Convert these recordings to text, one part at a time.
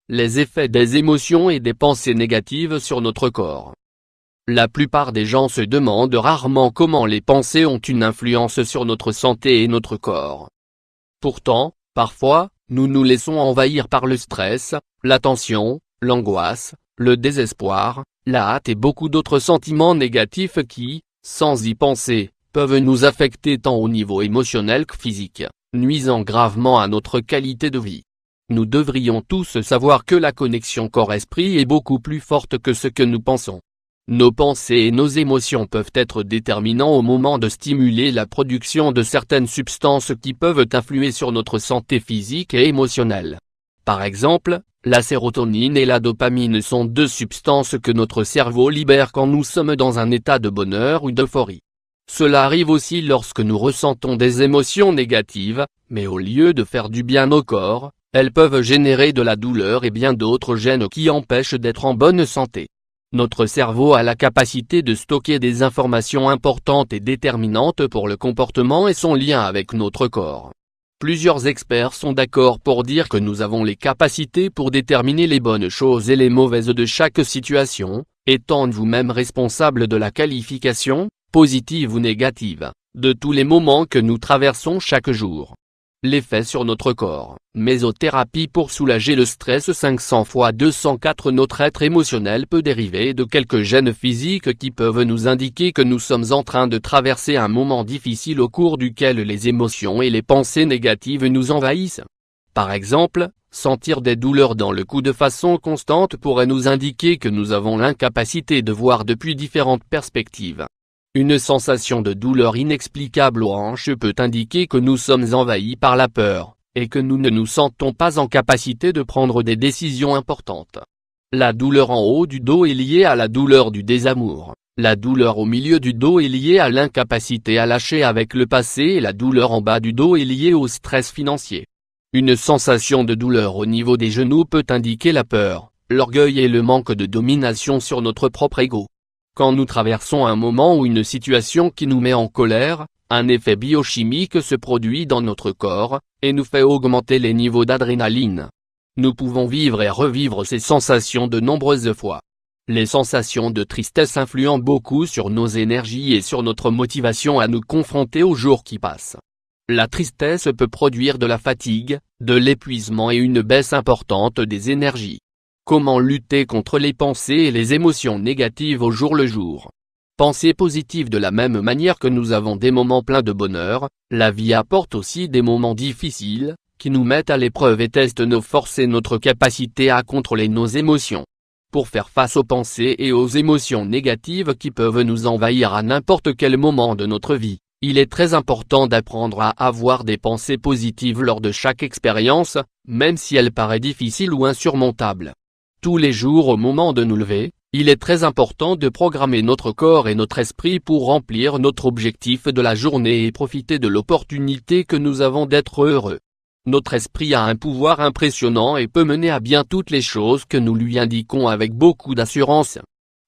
les effets des émotions et des pensées négatives sur notre corps. La plupart des gens se demandent rarement comment les pensées ont une influence sur notre santé et notre corps. Pourtant, parfois, nous nous laissons envahir par le stress, la tension, l'angoisse, le désespoir, la hâte et beaucoup d'autres sentiments négatifs qui, sans y penser, peuvent nous affecter tant au niveau émotionnel que physique, nuisant gravement à notre qualité de vie. Nous devrions tous savoir que la connexion corps-esprit est beaucoup plus forte que ce que nous pensons. Nos pensées et nos émotions peuvent être déterminants au moment de stimuler la production de certaines substances qui peuvent influer sur notre santé physique et émotionnelle. Par exemple, la sérotonine et la dopamine sont deux substances que notre cerveau libère quand nous sommes dans un état de bonheur ou d'euphorie. Cela arrive aussi lorsque nous ressentons des émotions négatives, mais au lieu de faire du bien au corps, elles peuvent générer de la douleur et bien d'autres gènes qui empêchent d'être en bonne santé. Notre cerveau a la capacité de stocker des informations importantes et déterminantes pour le comportement et son lien avec notre corps. Plusieurs experts sont d'accord pour dire que nous avons les capacités pour déterminer les bonnes choses et les mauvaises de chaque situation, étant vous-même responsable de la qualification, positive ou négative, de tous les moments que nous traversons chaque jour. L'effet sur notre corps. Mésothérapie pour soulager le stress 500 x 204. Notre être émotionnel peut dériver de quelques gènes physiques qui peuvent nous indiquer que nous sommes en train de traverser un moment difficile au cours duquel les émotions et les pensées négatives nous envahissent. Par exemple, sentir des douleurs dans le cou de façon constante pourrait nous indiquer que nous avons l'incapacité de voir depuis différentes perspectives. Une sensation de douleur inexplicable aux hanches peut indiquer que nous sommes envahis par la peur, et que nous ne nous sentons pas en capacité de prendre des décisions importantes. La douleur en haut du dos est liée à la douleur du désamour. La douleur au milieu du dos est liée à l'incapacité à lâcher avec le passé et la douleur en bas du dos est liée au stress financier. Une sensation de douleur au niveau des genoux peut indiquer la peur, l'orgueil et le manque de domination sur notre propre ego. Quand nous traversons un moment ou une situation qui nous met en colère, un effet biochimique se produit dans notre corps, et nous fait augmenter les niveaux d'adrénaline. Nous pouvons vivre et revivre ces sensations de nombreuses fois. Les sensations de tristesse influent beaucoup sur nos énergies et sur notre motivation à nous confronter aux jours qui passent. La tristesse peut produire de la fatigue, de l'épuisement et une baisse importante des énergies. Comment lutter contre les pensées et les émotions négatives au jour le jour? Penser positive. De la même manière que nous avons des moments pleins de bonheur, la vie apporte aussi des moments difficiles, qui nous mettent à l'épreuve et testent nos forces et notre capacité à contrôler nos émotions. Pour faire face aux pensées et aux émotions négatives qui peuvent nous envahir à n'importe quel moment de notre vie, il est très important d'apprendre à avoir des pensées positives lors de chaque expérience, même si elle paraît difficile ou insurmontable. Tous les jours au moment de nous lever, il est très important de programmer notre corps et notre esprit pour remplir notre objectif de la journée et profiter de l'opportunité que nous avons d'être heureux. Notre esprit a un pouvoir impressionnant et peut mener à bien toutes les choses que nous lui indiquons avec beaucoup d'assurance.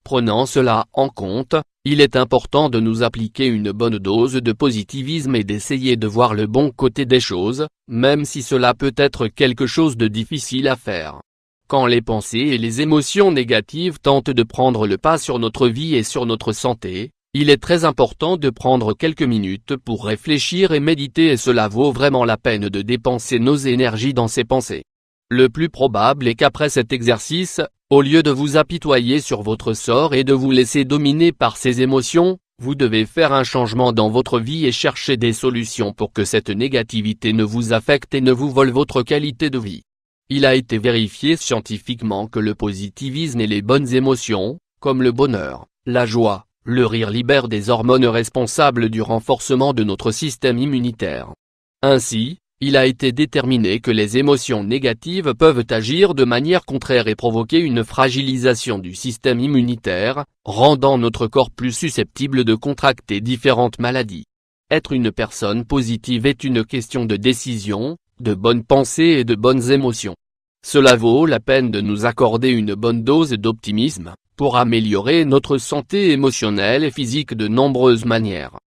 Prenant cela en compte, il est important de nous appliquer une bonne dose de positivisme et d'essayer de voir le bon côté des choses, même si cela peut être quelque chose de difficile à faire. Quand les pensées et les émotions négatives tentent de prendre le pas sur notre vie et sur notre santé, il est très important de prendre quelques minutes pour réfléchir et méditer et cela vaut vraiment la peine de dépenser nos énergies dans ces pensées. Le plus probable est qu'après cet exercice, au lieu de vous apitoyer sur votre sort et de vous laisser dominer par ces émotions, vous devez faire un changement dans votre vie et chercher des solutions pour que cette négativité ne vous affecte et ne vous vole votre qualité de vie. Il a été vérifié scientifiquement que le positivisme et les bonnes émotions, comme le bonheur, la joie, le rire libèrent des hormones responsables du renforcement de notre système immunitaire. Ainsi, il a été déterminé que les émotions négatives peuvent agir de manière contraire et provoquer une fragilisation du système immunitaire, rendant notre corps plus susceptible de contracter différentes maladies. Être une personne positive est une question de décision, de bonnes pensées et de bonnes émotions. Cela vaut la peine de nous accorder une bonne dose d'optimisme, pour améliorer notre santé émotionnelle et physique de nombreuses manières.